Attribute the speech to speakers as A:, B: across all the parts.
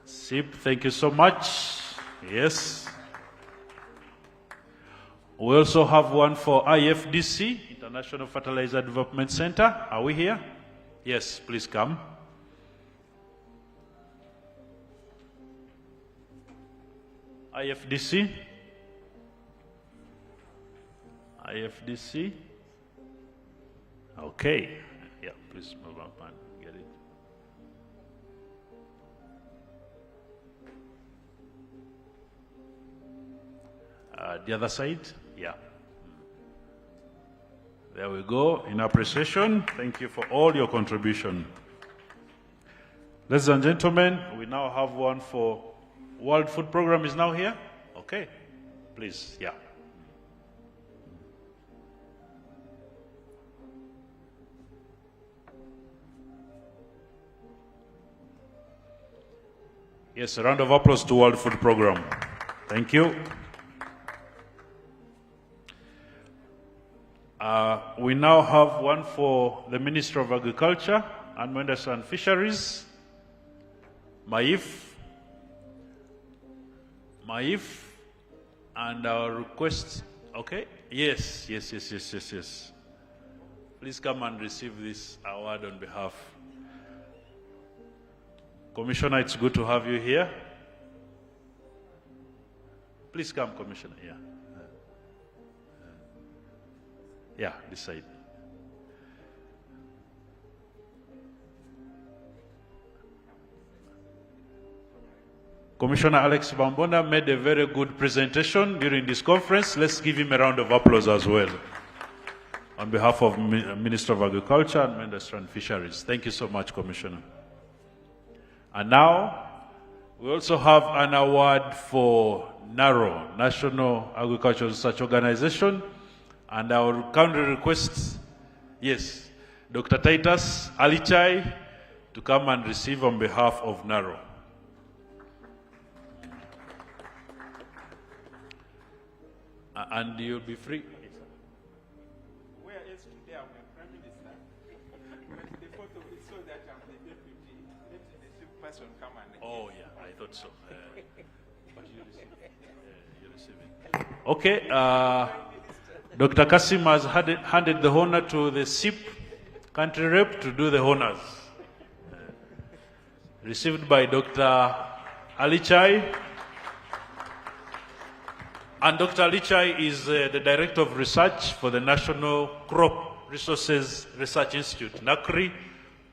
A: SIP, thank you so much. Yes. We also have one for IFDC, International Fertilizer Development Center. Are we here? Yes, please come. IFDC. IFDC. Okay. Yeah, please move up and get it. The other side? Yeah. There we go. In appreciation, thank you for all your contribution. Ladies and gentlemen, we now have one for World Food Program is now here? Okay. Please, yeah. Yes, a round of applause to World Food Program. Thank you. We now have one for the Minister of Agriculture and Fisheries, Maif, and our request, okay? Yes. Please come and receive this award on behalf. Commissioner, it's good to have you here. Please come, Commissioner, yeah. Yeah, this side. Commissioner Alex Bambona made a very good presentation during this conference. Let's give him a round of applause as well. On behalf of Minister of Agriculture and Industry and Fisheries. Thank you so much, Commissioner. And now, we also have an award for NARO, National Agricultural Research Organization. And I will kindly request, yes, Dr. Titus Alichai to come and receive on behalf of NARO. And you'll be free.
B: Where else today I'm a Prime Minister? But the photo is so that I'm the deputy. Let the chief person come and...
A: Oh, yeah, I thought so. But you receive it. Okay. Dr. Kasim has handed the honor to the SIP country rep to do the honors. Received by Dr. Alichai. And Dr. Alichai is the Director of Research for the National Crop Resources Research Institute, NACRI,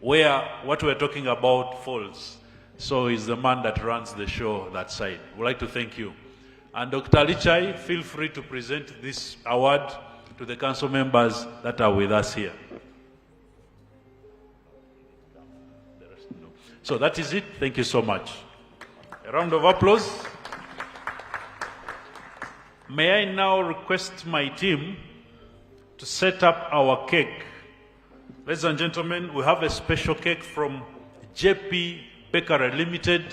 A: where what we're talking about falls. So he's the man that runs the show that side. We'd like to thank you. And Dr. Alichai, feel free to present this award to the council members that are with us here. So that is it. Thank you so much. A round of applause. May I now request my team to set up our cake. Ladies and gentlemen, we have a special cake from JP Bakery Limited,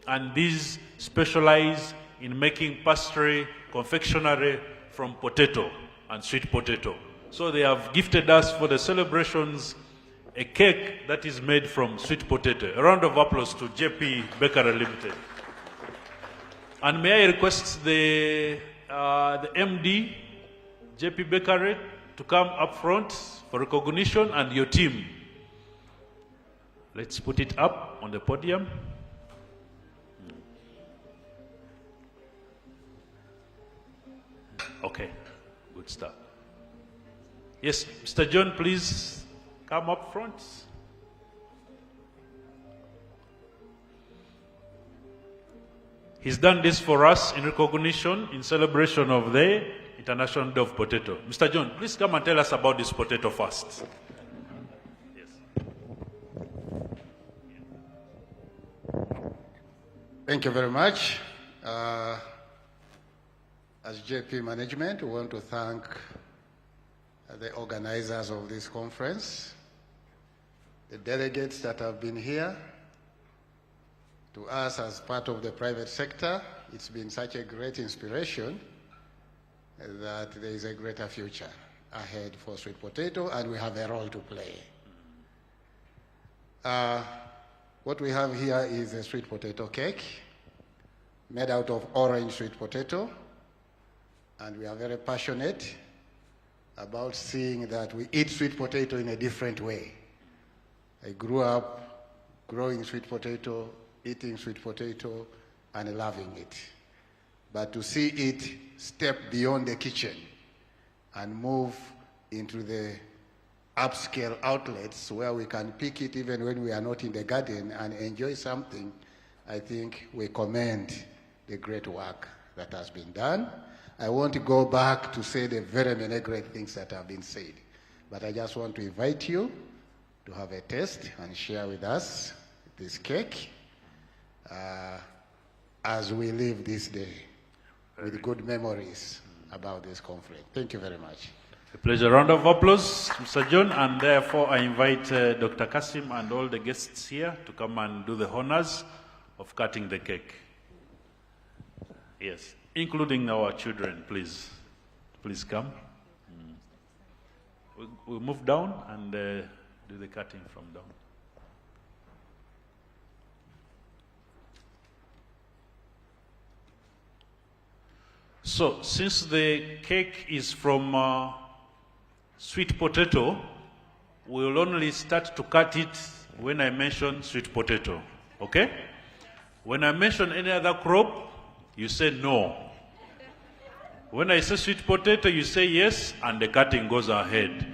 A: and these specialize in making pastry, confectionery from potato and sweet potato. So they have gifted us for the celebrations a cake that is made from sweet potato. A round of applause to JP Bakery Limited. And may I request the MD, JP Bakery, to come up front for recognition, and your team. Let's put it up on the podium. Okay, good stuff. Yes, Mr. John, please come up front. He's done this for us in recognition, in celebration of the International Day of Potato. Mr. John, please come and tell us about this potato first. Yes.
C: Thank you very much. As JP Management, we want to thank the organizers of this conference, the delegates that have been here. To us as part of the private sector, it's been such a great inspiration that there is a greater future ahead for sweet potato, and we have a role to play. What we have here is a sweet potato cake made out of orange sweet potato, and we are very passionate about seeing that we eat sweet potato in a different way. I grew up growing sweet potato, eating sweet potato, and loving it. But to see it step beyond the kitchen and move into the upscale outlets where we can pick it even when we are not in the garden and enjoy something, I think we commend the great work that has been done. I want to go back to say the very many great things that have been said, but I just want to invite you to have a taste and share with us this cake as we leave this day with good memories about this conference. Thank you very much.
A: A pleasure. Round of applause, Mr. John, and therefore I invite Dr. Kasim and all the guests here to come and do the honors of cutting the cake. Yes, including our children, please. Please come. We'll move down and do the cutting from down. So, since the cake is from sweet potato, we will only start to cut it when I mention sweet potato, okay? When I mention any other crop, you say no. When I say sweet potato, you say yes, and the cutting goes ahead.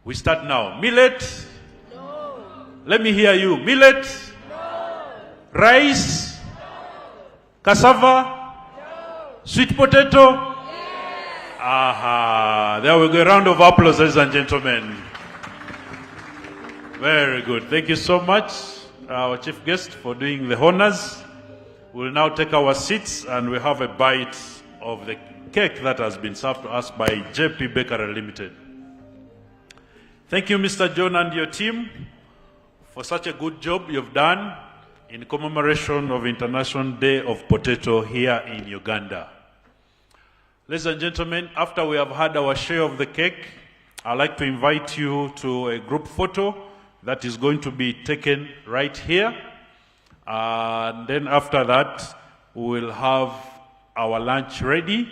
A: We start now. Millet? No. Let me hear you. Millet? No. Rice? No. Cassava? Sweet potato? Yes. Aha. There we go. A round of applause, ladies and gentlemen. Very good. Thank you so much, our chief guest, for doing the honors. We'll now take our seats and we have a bite of the cake that has been served to us by JP Bakery Limited. Thank you, Mr. John and your team, for such a good job you've done in commemoration of International Day of Potato here in Uganda. Ladies and gentlemen, after we have had our share of the cake, I'd like to invite you to a group photo that is going to be taken right here. And then after that, we will have our lunch ready.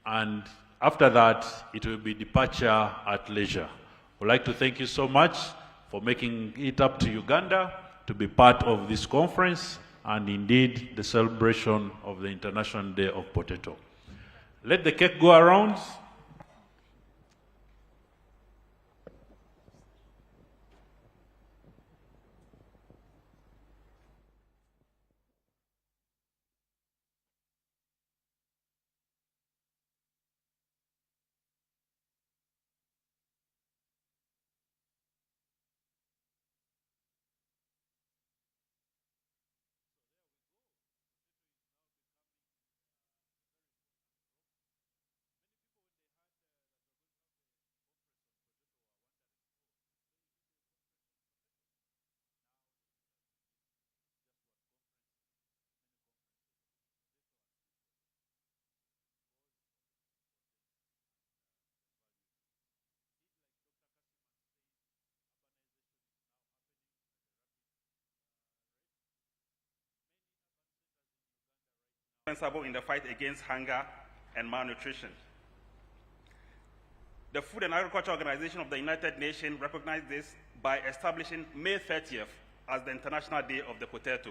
A: And after that, it will be departure at leisure. We'd like to thank you so much for making it up to Uganda to be part of this conference and indeed the celebration of the International Day of Potato. Let the cake go around.
D: In the fight against hunger and malnutrition. The Food and Agriculture Organization of the United Nations recognized this by establishing May 30th as the International Day of the Potato,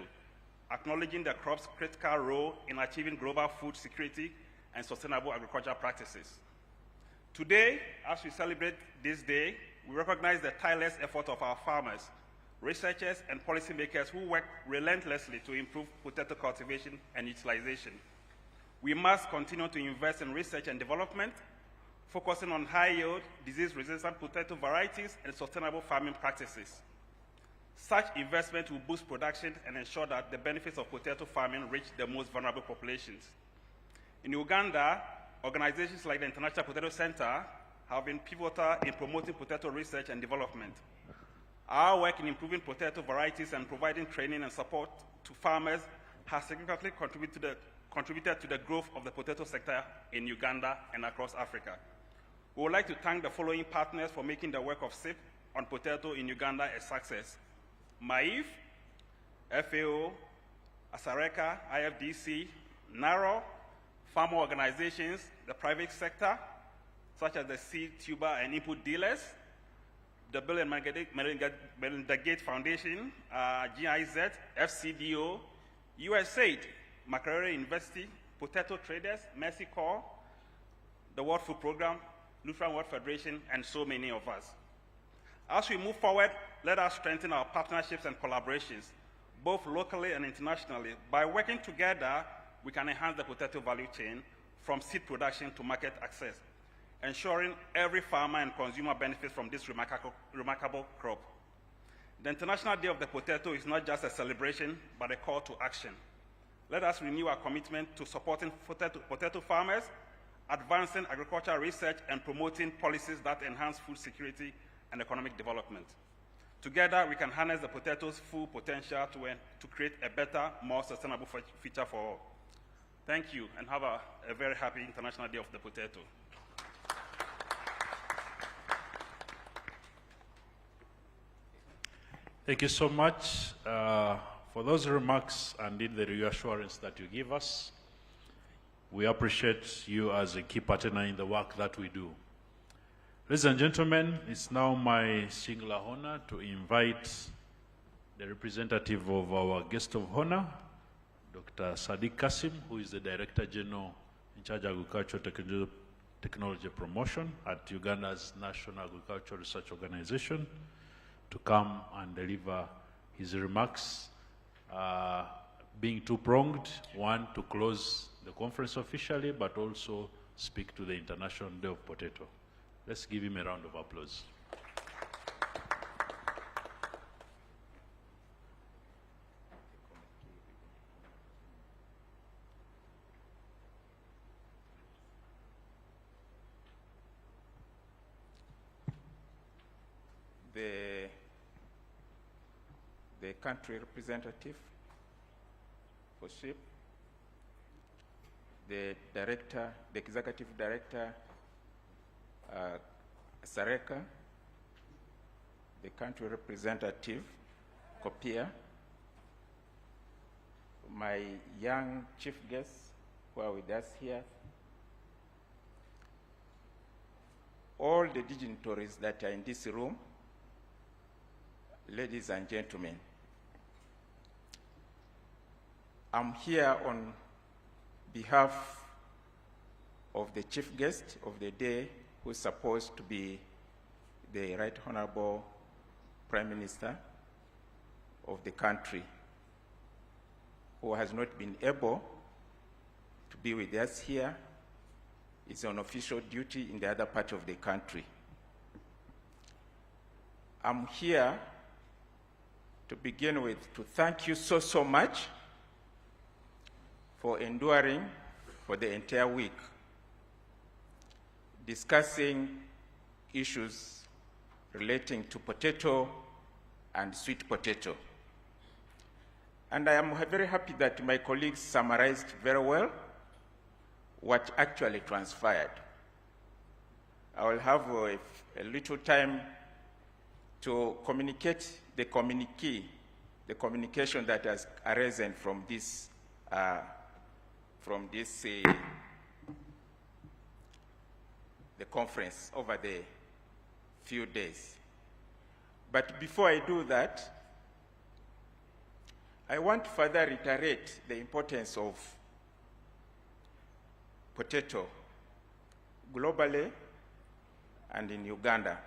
D: acknowledging the crop's critical role in achieving global food security and sustainable agricultural practices. Today, as we celebrate this day, we recognize the tireless effort of our farmers, researchers, and policymakers who work relentlessly to improve potato cultivation and utilization. We must continue to invest in research and development, focusing on high-yield, disease-resistant potato varieties and sustainable farming practices. Such investment will boost production and ensure that the benefits of potato farming reach the most vulnerable populations. In Uganda, organizations like the International Potato Center have been pivotal in promoting potato research and development. Our work in improving potato varieties and providing training and support to farmers has significantly contributed to the growth of the potato sector in Uganda and across Africa. We would like to thank the following partners for making the work of SIP on potato in Uganda a success: MAIF, FAO, Asareka, IFDC, NARO, farmer organizations, the private sector, such as the seed, tuber, and input dealers, the Bill and Melinda Gates Foundation, GIZ, FCDO, USAID, Makerere University, Potato Traders, Mercy Corps, the World Food Program, Lutheran World Federation, and so many of us. As we move forward, let us strengthen our partnerships and collaborations, both locally and internationally. By working together, we can enhance the potato value chain from seed production to market access, ensuring every farmer and consumer benefits from this remarkable crop. The International Day of the Potato is not just a celebration, but a call to action. Let us renew our commitment to supporting potato farmers, advancing agricultural research, and promoting policies that enhance food security and economic development. Together, we can harness the potato's full potential to create a better, more sustainable future for all. Thank you, and have a very happy International Day of the Potato.
A: Thank you so much for those remarks and indeed the reassurance that you give us. We appreciate you as a key partner in the work that we do. Ladies and gentlemen, it's now my singular honor to invite the representative of our guest of honor, Dr. Sadiq Kasim, who is the Director General in charge of Agricultural Technology Promotion at Uganda's National Agricultural Research Organization, to come and deliver his remarks, being two-pronged, one to close the conference officially, but also speak to the International Day of Potato. Let's give him a round of applause.
B: The country representative for SHIP, the director, the executive director, Sareka, the country representative, Kopia, my young chief guests who are with us here, all the dignitaries that are in this room, ladies and gentlemen. I'm here on behalf of the chief guest of the day, who is supposed to be the Right Honorable Prime Minister of the country, who has not been able to be with us here. Is on official duty in the other part of the country. I'm here to begin with to thank you so much for enduring for the entire week, discussing issues relating to potato and sweet potato. And I am very happy that my colleagues summarized very well what actually transpired. I will have a little time to communicate the communication that has arisen from this the conference over the few days. But before I do that, I want to further reiterate the importance of potato globally and in Uganda.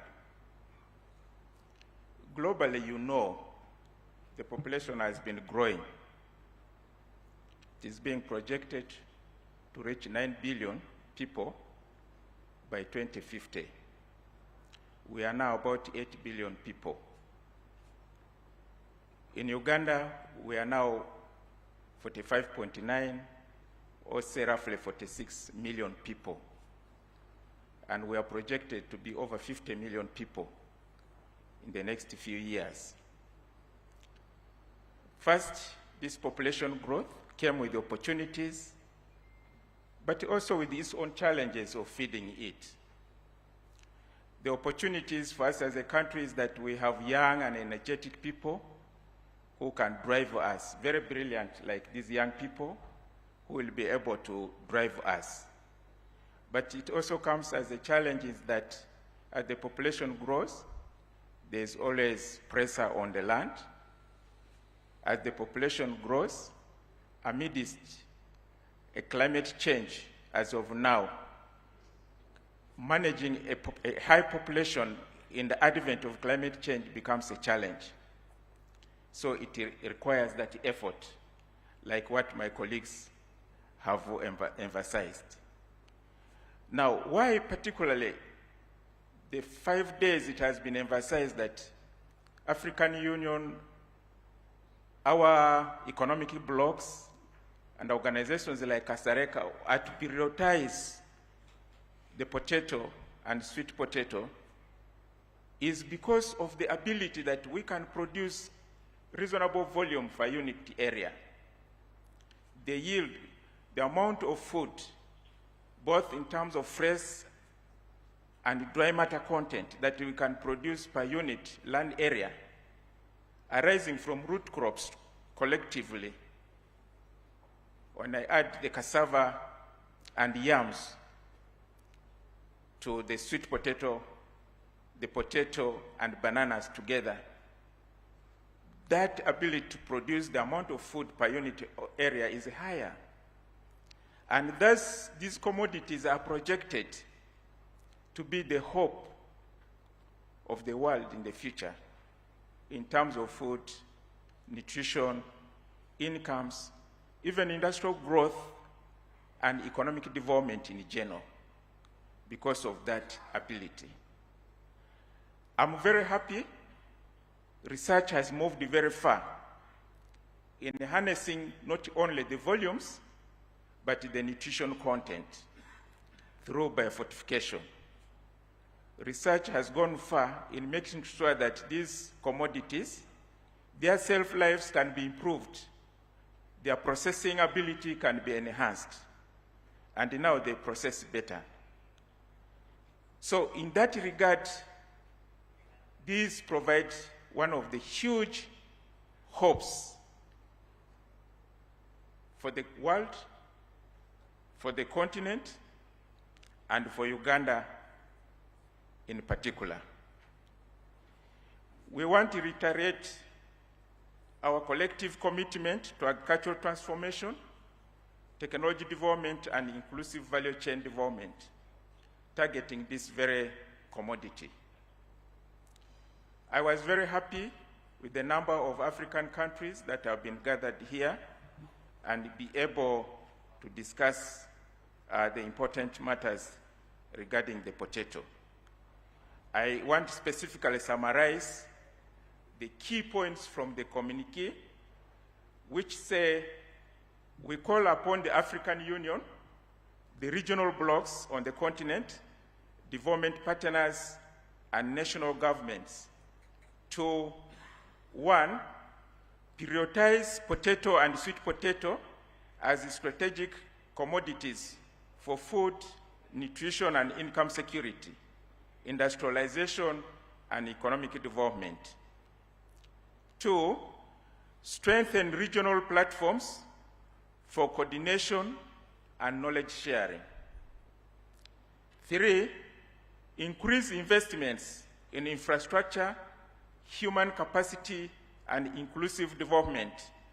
B: Globally, you know, the population has been growing. It is being projected to reach 9 billion people by 2050. We are now about 8 billion people. In Uganda, we are now 45.9, or say roughly 46 million people. And we are projected to be over 50 million people in the next few years. First, this population growth came with opportunities, but also with its own challenges of feeding it. The opportunities for us as a country is that we have young and energetic people who can drive us, very brilliant like these young people who will be able to drive us. But it also comes as a challenge is that as the population grows, there's always pressure on the land. As the population grows, amidst a climate change as of now, managing a high population in the advent of climate change becomes a challenge. So it requires that effort, like what my colleagues have emphasized. Now, why particularly the 5 days it has been emphasized that African Union, our economic blocs, and organizations like Kasareka are to prioritize the potato and sweet potato is because of the ability that we can produce reasonable volume per unit area. The yield, the amount of food, both in terms of fresh and dry matter content that we can produce per unit land area, arising from root crops collectively. When I add the cassava and yams to the sweet potato, the potato and bananas together, that ability to produce the amount of food per unit area is higher. And thus, these commodities are projected to be the hope of the world in the future in terms of food, nutrition, incomes, even industrial growth and economic development in general because of that ability. I'm very happy research has moved very far in harnessing not only the volumes, but the nutrition content through biofortification. Research has gone far in making sure that these commodities, their shelf lives can be improved, their processing ability can be enhanced, and now they process better. So in that regard, these provide one of the huge hopes for the world, for the continent, and for Uganda in particular. We want to reiterate our collective commitment to agricultural transformation, technology development, and inclusive value chain development, targeting this very commodity. I was very happy with the number of African countries that have been gathered here and be able to discuss the important matters regarding the potato. I want to specifically summarize the key points from the communique, which say we call upon the African Union, the regional blocs on the continent, development partners, and national governments to, one, prioritize potato and sweet potato as strategic commodities for food, nutrition, and income security, industrialization, and economic development. Two, strengthen regional platforms for coordination and knowledge sharing. Three, increase investments in infrastructure, human capacity, and inclusive development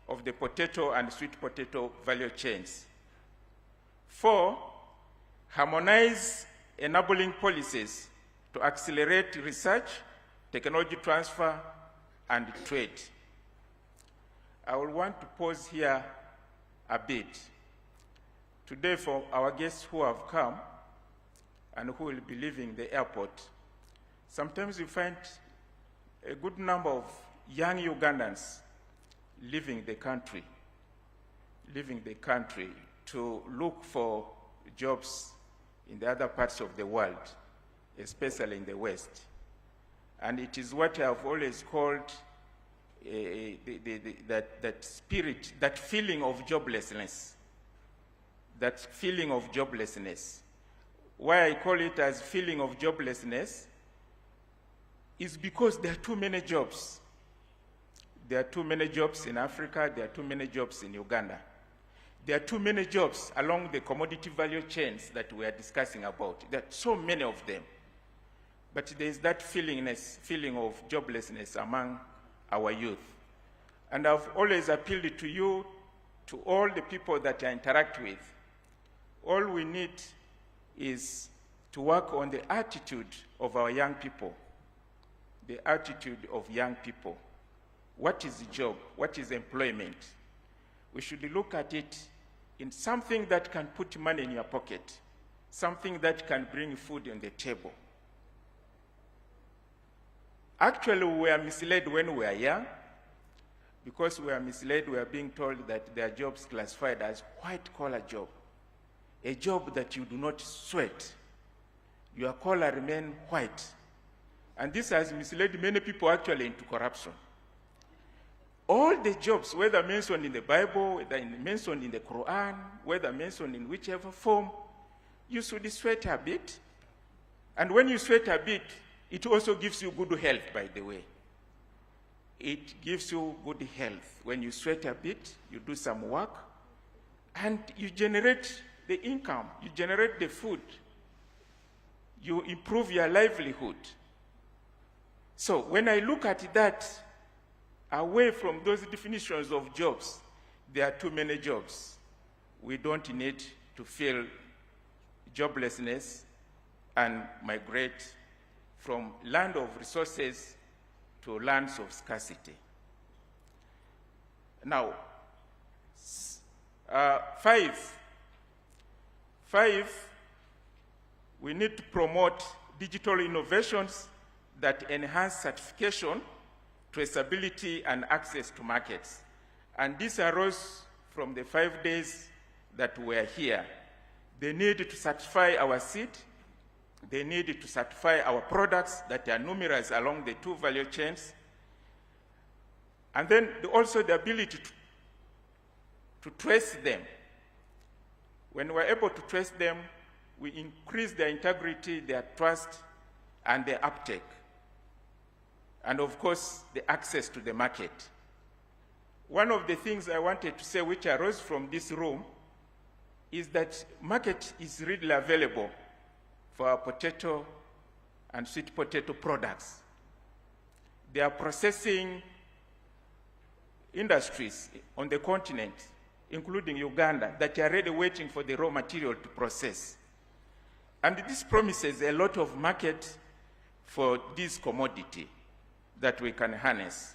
B: of the potato and sweet potato value chains. Four, harmonize enabling policies to accelerate research, technology transfer, and trade. I will want to pause here a bit. Today, for our guests who have come and who will be leaving the airport, sometimes you find a good number of young Ugandans leaving the country to look for jobs in the other parts of the world, especially in the West. And it is what I have always called that spirit, that feeling of joblessness. That feeling of joblessness. Why I call it as feeling of joblessness is because there are too many jobs. There are too many jobs in Africa. There are too many jobs in Uganda. There are too many jobs along the commodity value chains that we are discussing about. There are so many of them. But there is that feeling of joblessness among our youth. And I've always appealed to you, to all the people that I interact with. All we need is to work on the attitude of our young people. The attitude of young people. What is a job? What is employment? We should look at it in something that can put money in your pocket, something that can bring food on the table. Actually, we were misled when we were young. Because we were misled, we are being told that there are jobs classified as white-collar job, a job that you do not sweat. Your collar remains white. And this has misled many people actually into corruption. All the jobs, whether mentioned in the Bible, whether mentioned in the Quran, whether mentioned in whichever form, you should sweat a bit. And when you sweat a bit, it also gives you good health, by the way. It gives you good health. When you sweat a bit, you do some work, and you generate the income, you generate the food, you improve your livelihood. So when I look at that, away from those definitions of jobs, there are too many jobs. We don't need to feel joblessness and migrate from land of resources to lands of scarcity. Now, five, we need to promote digital innovations that enhance certification, traceability, and access to markets. And this arose from the 5 days that were here. They need to certify our seed. They need to certify our products that are numerous along the two value chains. And then also the ability to trace them. When we're able to trace them, we increase their integrity, their trust, and their uptake. And of course, the access to the market. One of the things I wanted to say which arose from this room is that market is readily available for our potato and sweet potato products. There are processing industries on the continent, including Uganda, that are already waiting for the raw material to process. And this promises a lot of market for this commodity that we can harness.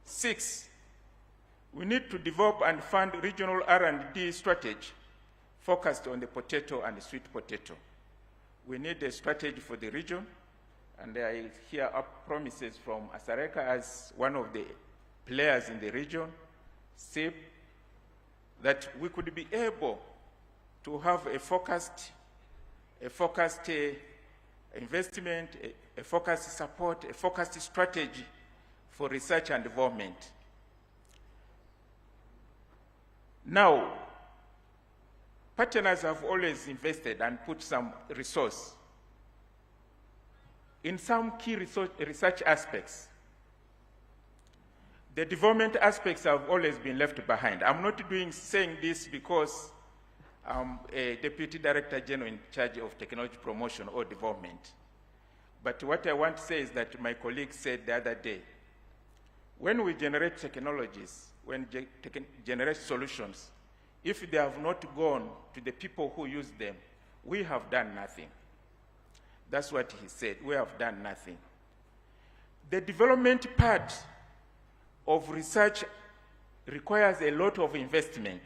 B: 6, we need to develop and fund regional R&D strategy focused on the potato and the sweet potato. We need a strategy for the region, and I hear promises from Asareka as one of the players in the region, SIP, that we could be able to have a focused investment, a focused support, a focused strategy for research and development. Now, partners have always invested and put some resource in some key research aspects. The development aspects have always been left behind. I'm not saying this because I'm a Deputy Director General in charge of technology promotion or development. But what I want to say is that my colleague said the other day, when we generate technologies, when we generate solutions, if they have not gone to the people who use them, we have done nothing. That's what he said, we have done nothing. The development part of research requires a lot of investment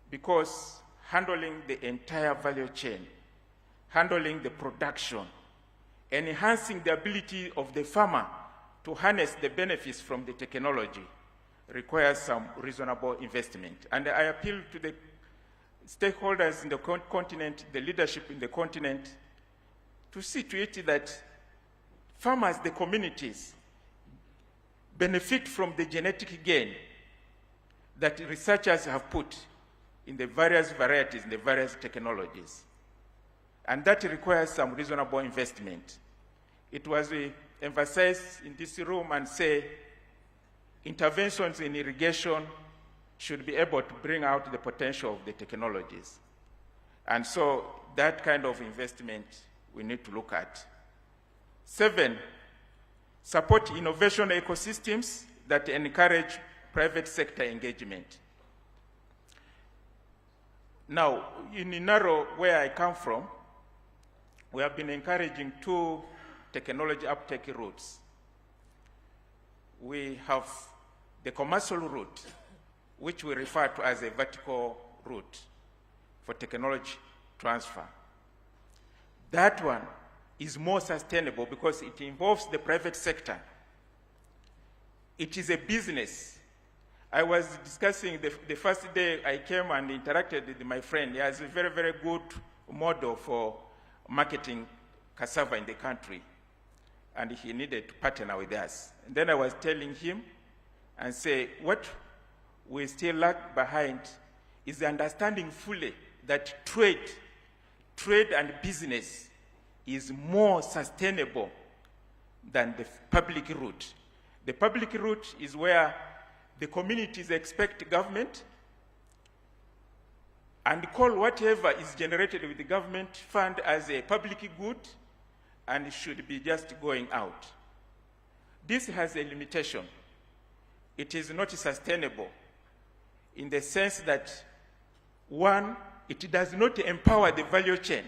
B: because handling the entire value chain, handling the production, enhancing the ability of the farmer to harness the benefits from the technology requires some reasonable investment. And I appeal to the stakeholders in the continent, the leadership in the continent, to see to it that farmers, the communities, benefit from the genetic gain that researchers have put in the various varieties, in the various technologies. And that requires some reasonable investment. It was emphasized in this room and say interventions in irrigation should be able to bring out the potential of the technologies. And so that kind of investment we need to look at. 7, support innovation ecosystems that encourage private sector engagement. Now, in Naro, where I come from, we have been encouraging 2 technology uptake routes. We have the commercial route, which we refer to as a vertical route for technology transfer. That one is more sustainable because it involves the private sector. It is a business. I was discussing the first day I came and interacted with my friend. He has a very, very good model for marketing cassava in the country, and he needed to partner with us. And then I was telling him and say, what we still lag behind is the understanding fully that trade and business is more sustainable than the public route. The public route is where the communities expect government and call whatever is generated with the government fund as a public good and should be just going out. This has a limitation. It is not sustainable in the sense that, 1, it does not empower the value chain.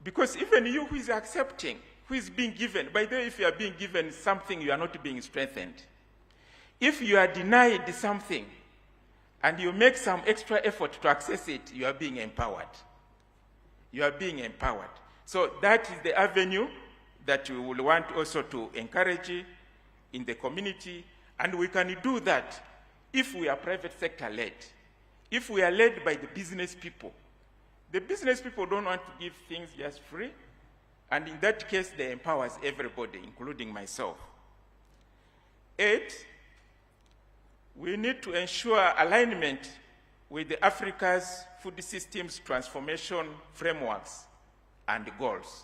B: Because even you who is accepting, who is being given, by the way, if you are being given something, you are not being strengthened. If you are denied something and you make some extra effort to access it, you are being empowered. You are being empowered. So that is the avenue that we will want also to encourage in the community, and we can do that if we are private sector led. If we are led by the business people. The business people don't want to give things just free, and in that case, they empowers everybody, including myself. 8, we need to ensure alignment with the Africa's food systems transformation frameworks and goals.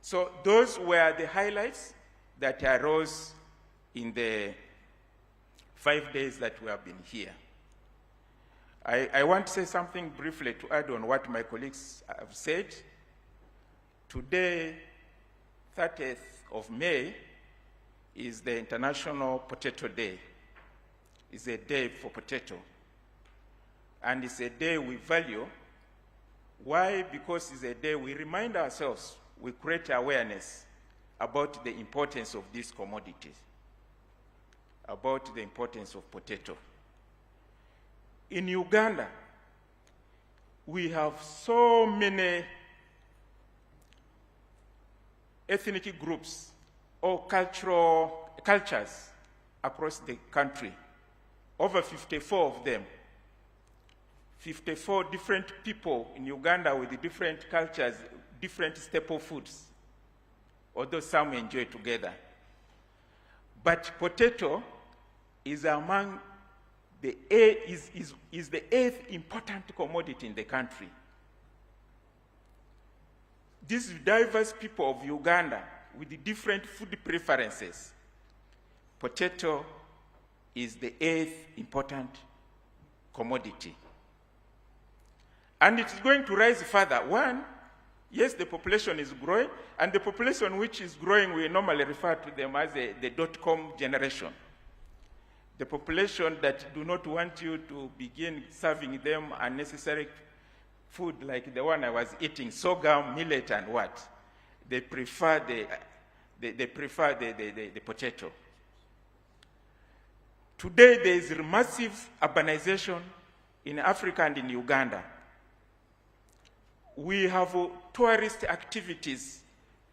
B: So those were the highlights that arose in the 5 days that we have been here. I want to say something briefly to add on what my colleagues have said. Today, 30th of May, is the International Potato Day. It's a day for potato. And it's a day we value. Why? Because it's a day we remind ourselves, we create awareness about the importance of these commodities, about the importance of potato. In Uganda, we have so many ethnic groups or cultures across the country. Over 54 of them. 54 different people in Uganda with different cultures, different staple foods, although some enjoy together. But potato is among the is the 8th important commodity in the country. These diverse people of Uganda with the different food preferences, potato is the 8th important commodity. And it's going to rise further. 1, yes, the population is growing, and the population which is growing, we normally refer to them as the dot-com generation. The population that do not want you to begin serving them unnecessary food like the one I was eating, sorghum, millet, and what. They prefer the potato. Today, there is massive urbanization in Africa and in Uganda. We have tourist activities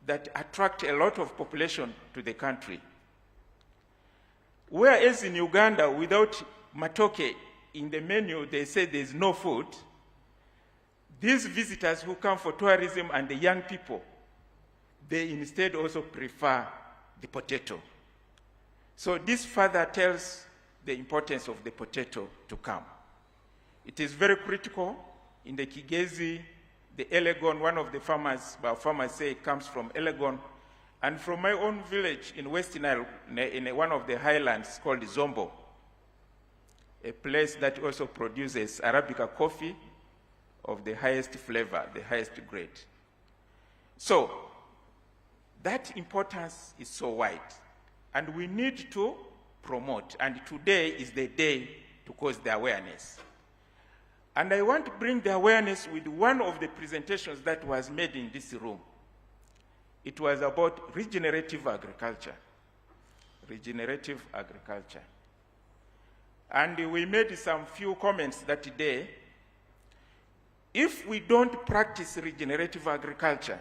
B: that attract a lot of population to the country. Whereas in Uganda, without matoke in the menu, they say there's no food. These visitors who come for tourism and the young people, they instead also prefer the potato. So this further tells the importance of the potato to come. It is very critical in the Kigezi, the Elegon, one of the farmers, well, farmers say it comes from Elegon, And from my own village in West Nile, in one of the highlands called Zombo, a place that also produces Arabica coffee of the highest flavor, the highest grade. So that importance is so wide, and we need to promote, and today is the day to cause the awareness. And I want to bring the awareness with one of the presentations that was made in this room. It was about regenerative agriculture. Regenerative agriculture. And we made some few comments that day. If we don't practice regenerative agriculture,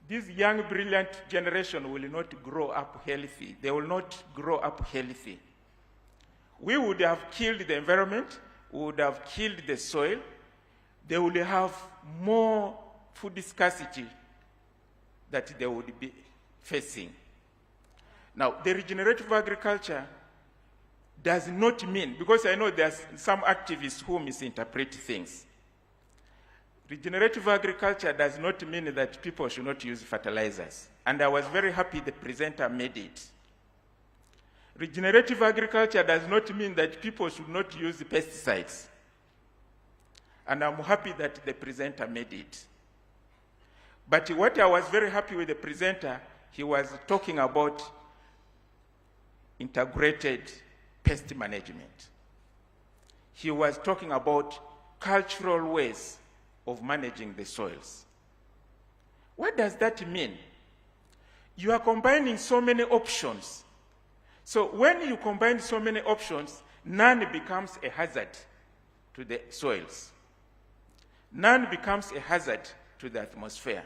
B: this young, brilliant generation will not grow up healthy. They will not grow up healthy. We would have killed the environment, we would have killed the soil, they would have more food scarcity that they would be facing. Now, the regenerative agriculture does not mean, because I know there's some activists who misinterpret things. Regenerative agriculture does not mean that people should not use fertilizers. And I was very happy the presenter made it. Regenerative agriculture does not mean that people should not use pesticides. And I'm happy that the presenter made it. But what I was very happy with the presenter, he was talking about integrated pest management. He was talking about cultural ways of managing the soils. What does that mean? You are combining so many options. So when you combine so many options, none becomes a hazard to the soils. None becomes a hazard to the atmosphere.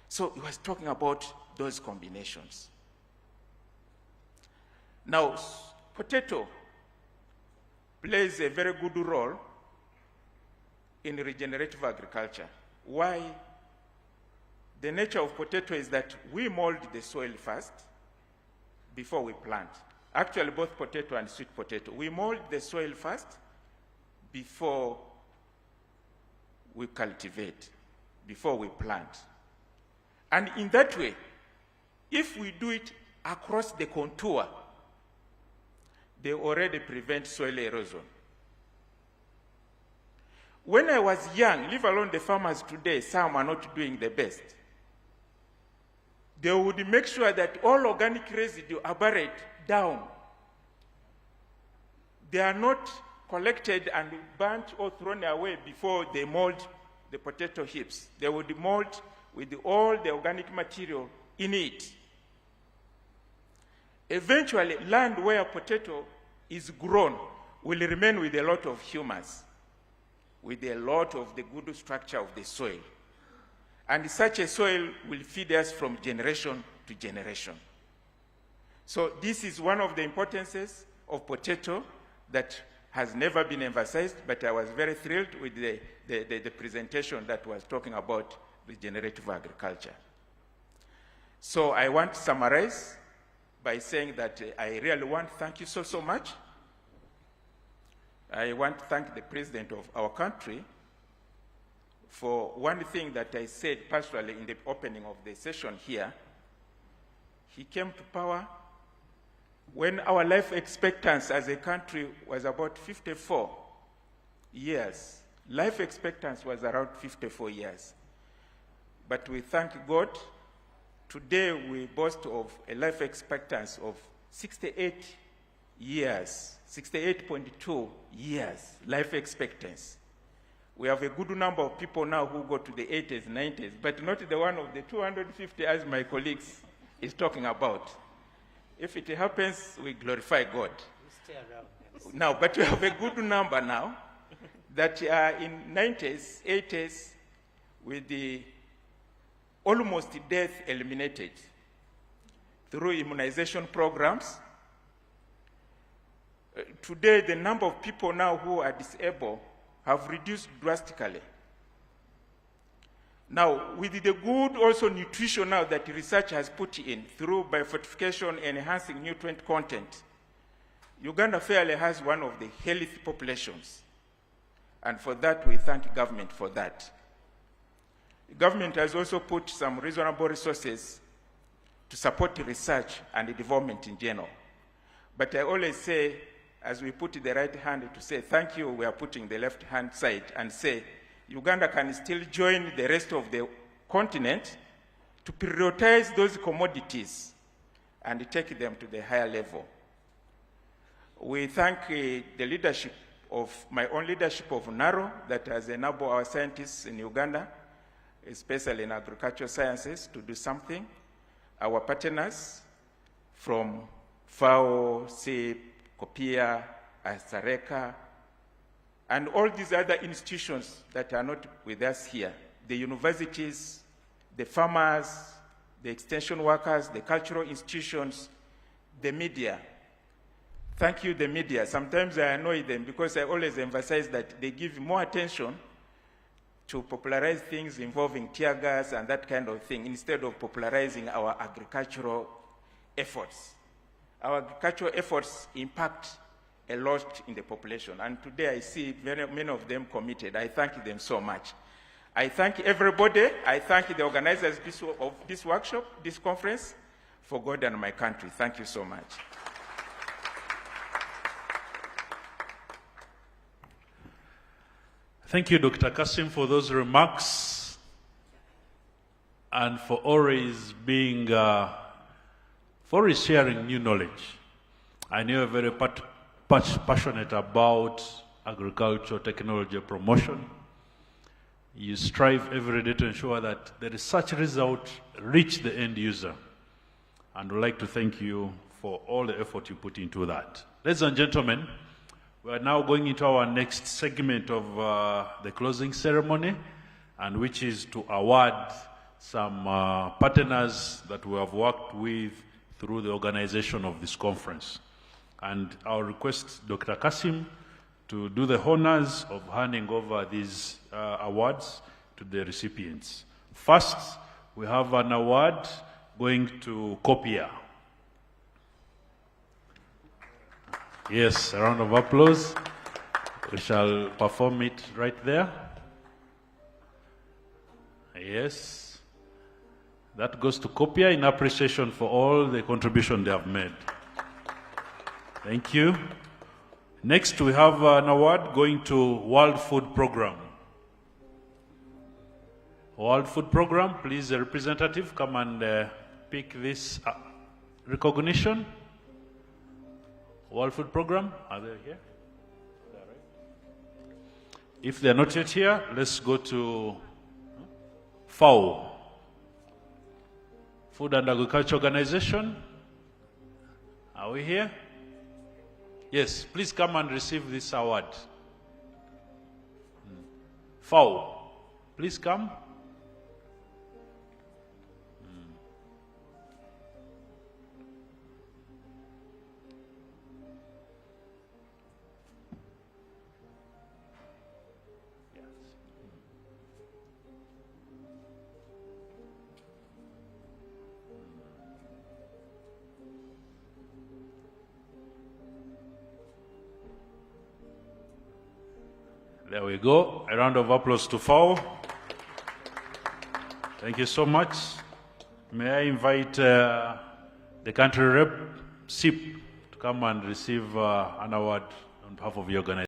B: So he was talking about those combinations. Now, potato plays a very good role in regenerative agriculture. Why? The nature of potato is that we mold the soil first before we plant. Actually, both potato and sweet potato. We mold the soil first before we cultivate, before we plant. And in that way, if we do it across the contour, they already prevent soil erosion. When I was young, leave alone the farmers today, some are not doing the best. They would make sure that all organic residue are buried down. They are not collected and burnt or thrown away before they mold the potato heaps. They would mold with all the organic material in it. Eventually, land where potato is grown will remain with a lot of humus, with a lot of the good structure of the soil. And such a soil will feed us from generation to generation. So this is one of the importances of potato that has never been emphasized, but I was very thrilled with the presentation that was talking about regenerative agriculture. So I want to summarize by saying that I really want to thank you so much. I want to thank the President of our country for one thing that I said personally in the opening of the session here. He came to power when our life expectancy as a country was about 54 years. Life expectancy was around 54 years. But we thank God, today we boast of a life expectancy of 68 years, 68.2 years, life expectancy. We have a good number of people now who go to the 80s, 90s, but not the one of the 250 as my colleagues is talking about. If it happens, we glorify God.
E: Stay around.
B: Now, but we have a good number now that are in 90s, 80s, with the almost death eliminated through immunization programs. Today, the number of people now who are disabled have reduced drastically. Now, with the good also nutrition now that research has put in through biofortification and enhancing nutrient content, Uganda fairly has one of the healthy populations. And for that, we thank government for that. The government has also put some reasonable resources to support research and development in general. But I always say, as we put the right hand to say thank you, we are putting the left hand side and say Uganda can still join the rest of the continent to prioritize those commodities and take them to the higher level. We thank the leadership of my own leadership of NARO that has enabled our scientists in Uganda, especially in agricultural sciences, to do something. Our partners from FAO, SIP, COPIA, Asareka, and all these other institutions that are not with us here, the universities, the farmers, the extension workers, the cultural institutions, the media. Thank you, the media. Sometimes I annoy them because I always emphasize that they give more attention to popularize things involving tear gas and that kind of thing instead of popularizing our agricultural efforts. Our agricultural efforts impact a lot in the population, and today I see many of them committed. I thank them so much. I thank everybody. I thank the organizers of this workshop, this conference, for God and my country. Thank you so much.
A: Thank you, Dr. Kasim, for those remarks and for always being, for always sharing new knowledge. I know you're very passionate about agriculture, technology promotion. You strive every day to ensure that the research result reach the end user. And I'd like to thank you for all the effort you put into that. Ladies and gentlemen, we are now going into our next segment of the closing ceremony, and which is to award some partners that we have worked with through the organization of this conference. And I'll request Dr. Kasim to do the honors of handing over these awards to the recipients. First, we have an award going to COPIA. Yes, a round of applause. We shall perform it right there. Yes. That goes to COPIA in appreciation for all the contribution they have made. Thank you. Next, we have an award going to World Food Program. World Food Program, please, a representative, come and pick this recognition. World Food Program, are they here? If they're not yet here, let's go to FAO, Food and Agriculture Organization. Are we here? Yes, please come and receive this award. FAO, please come. There we go. A round of applause to FAO. Thank you so much. May I invite the country rep, SIP, to come and receive an award on behalf of your organization.